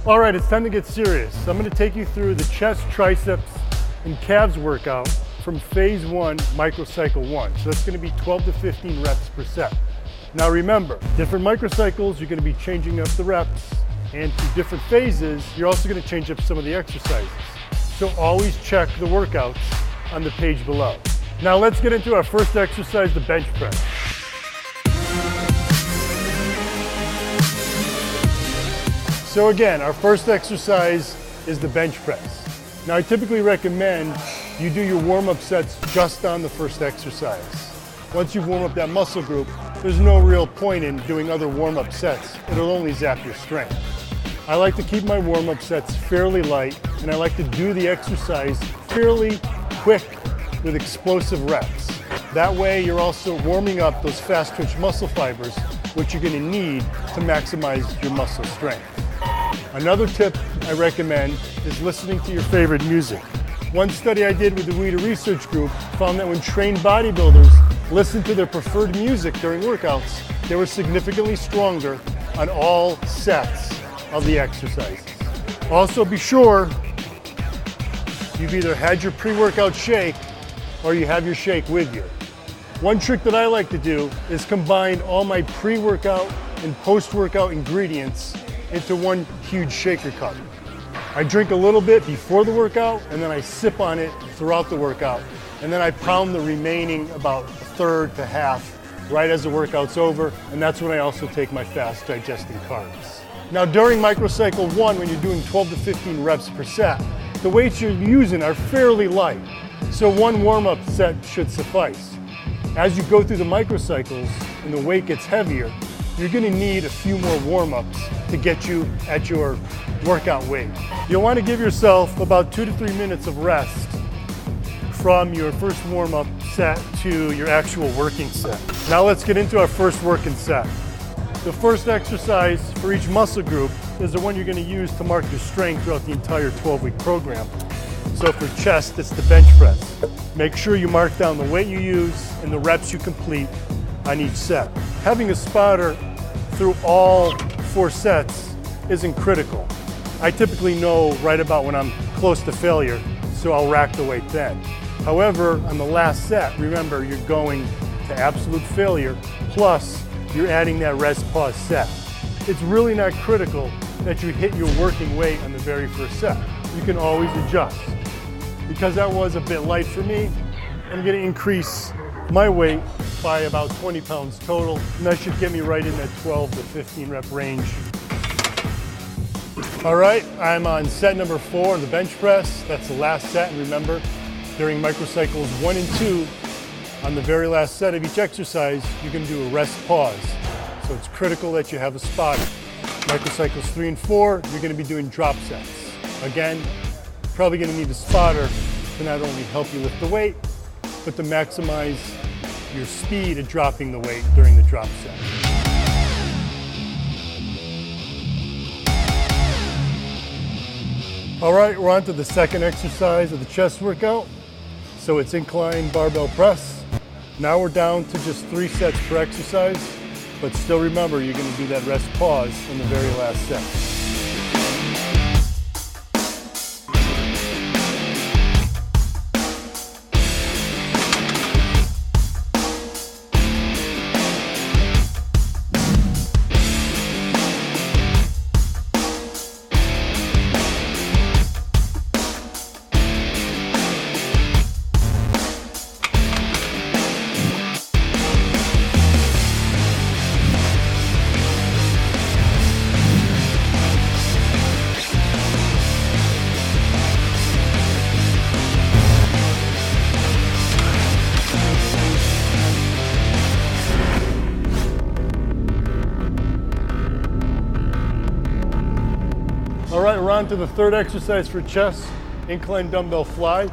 All right, it's time to get serious. I'm going to take you through the chest, triceps, and calves workout from phase 1, microcycle 1. So that's going to be 12 to 15 reps per set. Now remember, different microcycles, you're going to be changing up the reps, and through different phases, you're also going to change up some of the exercises. So always check the workouts on the page below. Now let's get into our first exercise, the bench press. So again, our first exercise is the bench press. Now I typically recommend you do your warm-up sets just on the first exercise. Once you've warmed up that muscle group, there's no real point in doing other warm-up sets. It'll only zap your strength. I like to keep my warm-up sets fairly light, and I like to do the exercise fairly quick with explosive reps. That way you're also warming up those fast-twitch muscle fibers, which you're going to need to maximize your muscle strength. Another tip I recommend is listening to your favorite music. One study I did with the WIDA research group found that when trained bodybuilders listened to their preferred music during workouts, they were significantly stronger on all sets of the exercises. Also be sure you've either had your pre-workout shake or you have your shake with you. One trick that I like to do is combine all my pre-workout and post-workout ingredients into one huge shaker cup. I drink a little bit before the workout, and then I sip on it throughout the workout. And then I pound the remaining about a third to half right as the workout's over, and that's when I also take my fast digesting carbs. Now during microcycle 1, when you're doing 12 to 15 reps per set, the weights you're using are fairly light, so one warm-up set should suffice. As you go through the microcycles and the weight gets heavier, you're going to need a few more warm-ups to get you at your workout weight. You'll want to give yourself about 2 to 3 minutes of rest from your first warm-up set to your actual working set. Now let's get into our first working set. The first exercise for each muscle group is the one you're going to use to mark your strength throughout the entire 12-week program. So for chest, it's the bench press. Make sure you mark down the weight you use and the reps you complete on each set. Having a spotter through all 4 sets isn't critical. I typically know right about when I'm close to failure, so I'll rack the weight then. However, on the last set, remember you're going to absolute failure, plus you're adding that rest pause set. It's really not critical that you hit your working weight on the very first set. You can always adjust. Because that was a bit light for me, I'm going to increase my weight by about 20 pounds total, and that should get me right in that 12 to 15 rep range. All right, I'm on set number 4, the bench press. That's the last set, and remember, during microcycles 1 and 2, on the very last set of each exercise, you're going to do a rest pause. So it's critical that you have a spotter. Microcycles 3 and 4, you're going to be doing drop sets. Again, probably going to need a spotter to not only help you lift the weight, but to maximize your speed at dropping the weight during the drop set. All right, we're on to the second exercise of the chest workout. So it's incline barbell press. Now we're down to just 3 sets per exercise, but still remember you're going to do that rest pause in the very last set. All right, we're on to the third exercise for chest, incline dumbbell fly.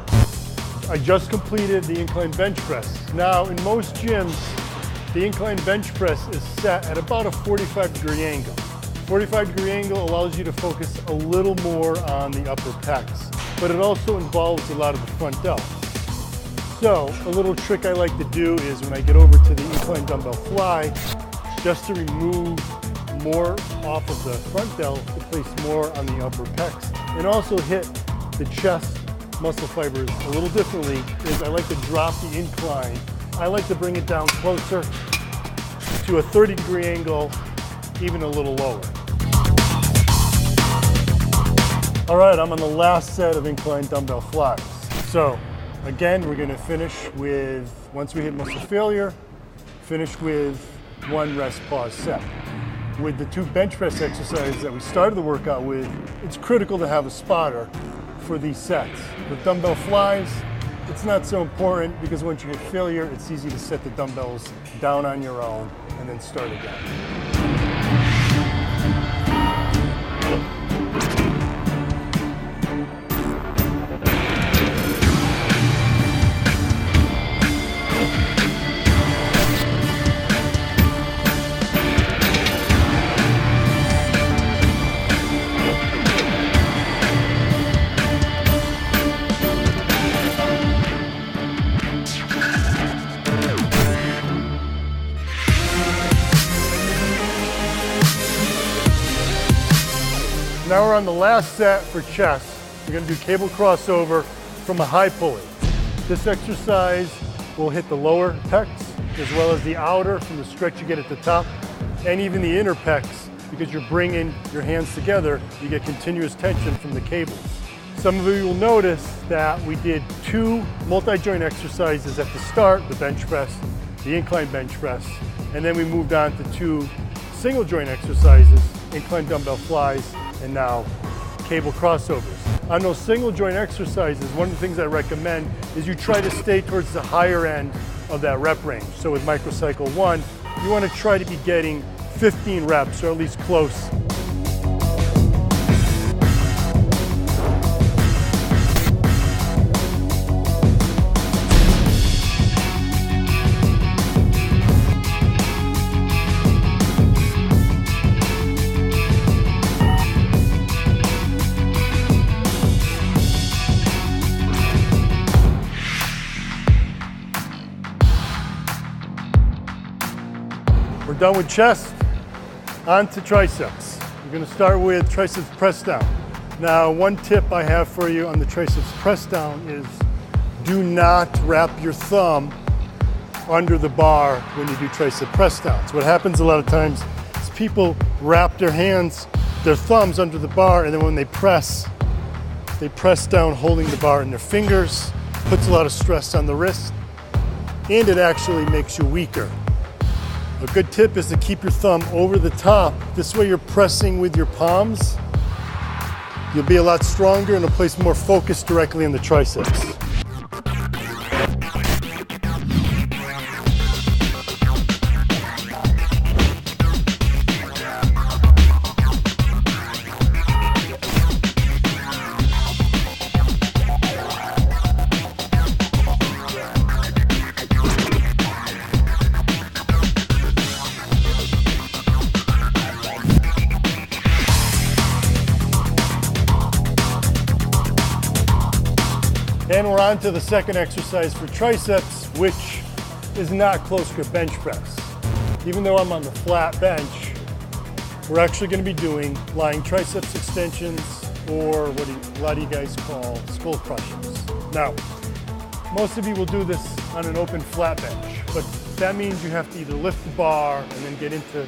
I just completed the incline bench press. Now, in most gyms, the incline bench press is set at about a 45-degree angle. 45-degree angle allows you to focus a little more on the upper pecs, but it also involves a lot of the front delts. So, a little trick I like to do is when I get over to the incline dumbbell fly, just to remove more off of the front delt to place more on the upper pecs and also hit the chest muscle fibers a little differently is I like to drop the incline. I like to bring it down closer to a 30-degree angle, even a little lower. All right, I'm on the last set of incline dumbbell flies. So again, we're gonna finish with, once we hit muscle failure, finish with one rest pause set. With the 2 bench press exercises that we started the workout with, it's critical to have a spotter for these sets. With dumbbell flies, it's not so important because once you hit failure, it's easy to set the dumbbells down on your own and then start again. Now we're on the last set for chest. We're going to do cable crossover from a high pulley. This exercise will hit the lower pecs as well as the outer from the stretch you get at the top and even the inner pecs because you're bringing your hands together, you get continuous tension from the cables. Some of you will notice that we did 2 multi-joint exercises at the start, the bench press, the incline bench press, and then we moved on to 2 single joint exercises, incline dumbbell flies, and now cable crossovers. On those single joint exercises, one of the things I recommend is you try to stay towards the higher end of that rep range. So with microcycle 1, you want to try to be getting 15 reps or at least close. We're done with chest, on to triceps. We're gonna start with triceps press down. Now, one tip I have for you on the triceps press down is do not wrap your thumb under the bar when you do tricep press downs. What happens a lot of times is people wrap their hands, their thumbs under the bar, and then when they press down holding the bar in their fingers, puts a lot of stress on the wrist, and it actually makes you weaker. A good tip is to keep your thumb over the top. This way you're pressing with your palms. You'll be a lot stronger and it'll place more focus directly on the triceps. And we're on to the second exercise for triceps, which is not close grip bench press. Even though I'm on the flat bench, we're actually going to be doing lying triceps extensions, or what a lot of you guys call skull crushers. Now, most of you will do this on an open flat bench, but that means you have to either lift the bar and then get into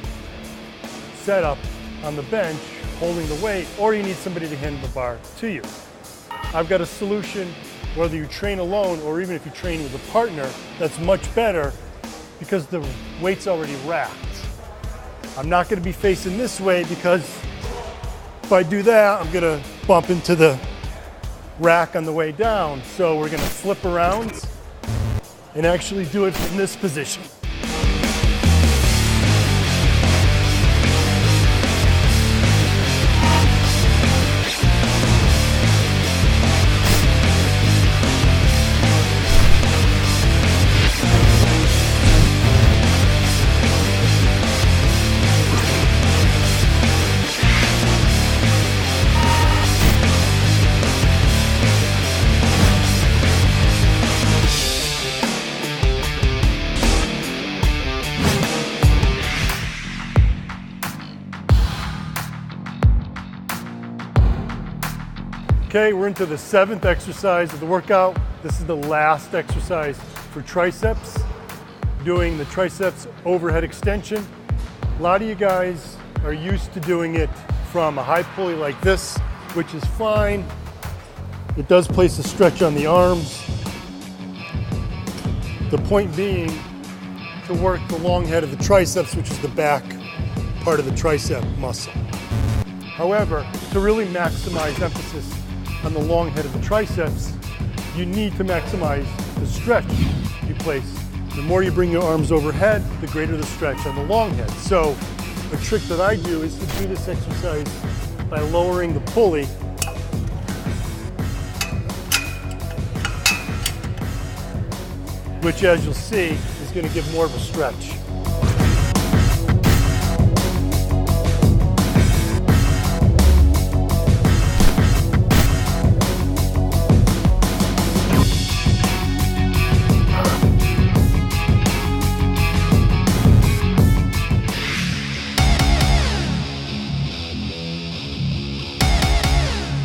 setup on the bench, holding the weight, or you need somebody to hand the bar to you. I've got a solution. Whether you train alone or even if you train with a partner, that's much better because the weight's already racked. I'm not going to be facing this way because if I do that, I'm going to bump into the rack on the way down. So we're going to flip around and actually do it from this position. Okay, we're into the 7th exercise of the workout. This is the last exercise for triceps, doing the triceps overhead extension. A lot of you guys are used to doing it from a high pulley like this, which is fine. It does place a stretch on the arms. The point being to work the long head of the triceps, which is the back part of the tricep muscle. However, to really maximize emphasis on the long head of the triceps, you need to maximize the stretch you place. The more you bring your arms overhead, the greater the stretch on the long head. So a trick that I do is to do this exercise by lowering the pulley which, as you'll see, is going to give more of a stretch.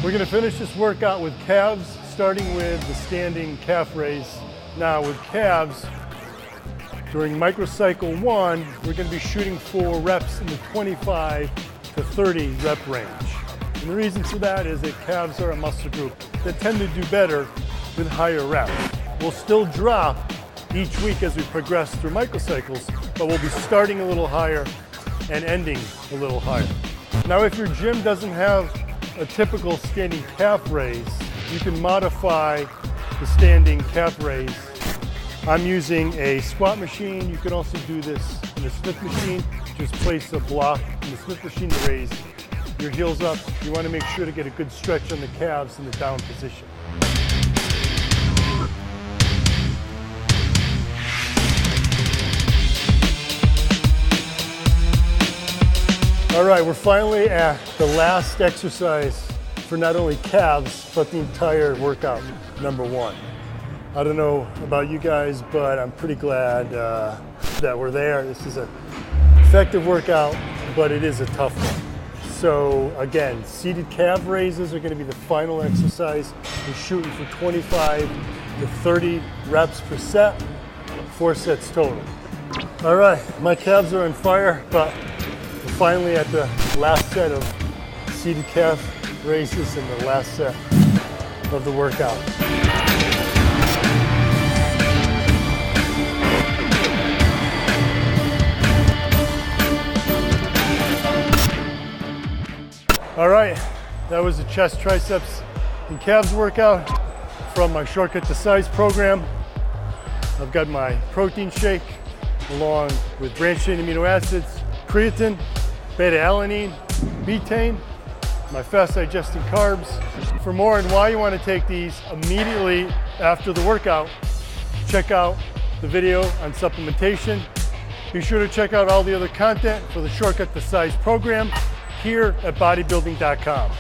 We're going to finish this workout with calves, starting with the standing calf raise. Now with calves, during microcycle 1, we're going to be shooting for reps in the 25 to 30 rep range. And the reason for that is that calves are a muscle group that tend to do better with higher reps. We'll still drop each week as we progress through microcycles, but we'll be starting a little higher and ending a little higher. Now if your gym doesn't have a typical standing calf raise, you can modify the standing calf raise. I'm using a squat machine. You can also do this in a Smith machine. Just place a block in the Smith machine to raise your heels up. You want to make sure to get a good stretch on the calves in the down position. All right, we're finally at the last exercise for not only calves, but the entire workout, number 1. I don't know about you guys, but I'm pretty glad that we're there. This is an effective workout, but it is a tough one. So again, seated calf raises are going to be the final exercise. We're shooting for 25 to 30 reps per set, 4 sets total. All right, my calves are on fire, but we're finally at the last set of seated calf raises and the last set of the workout. All right, that was the chest, triceps, and calves workout from my Shortcut to Size program. I've got my protein shake along with branched chain amino acids, creatine, beta-alanine, betaine, my fast digesting carbs. For more on why you want to take these immediately after the workout, check out the video on supplementation. Be sure to check out all the other content for the Shortcut to Size program here at bodybuilding.com.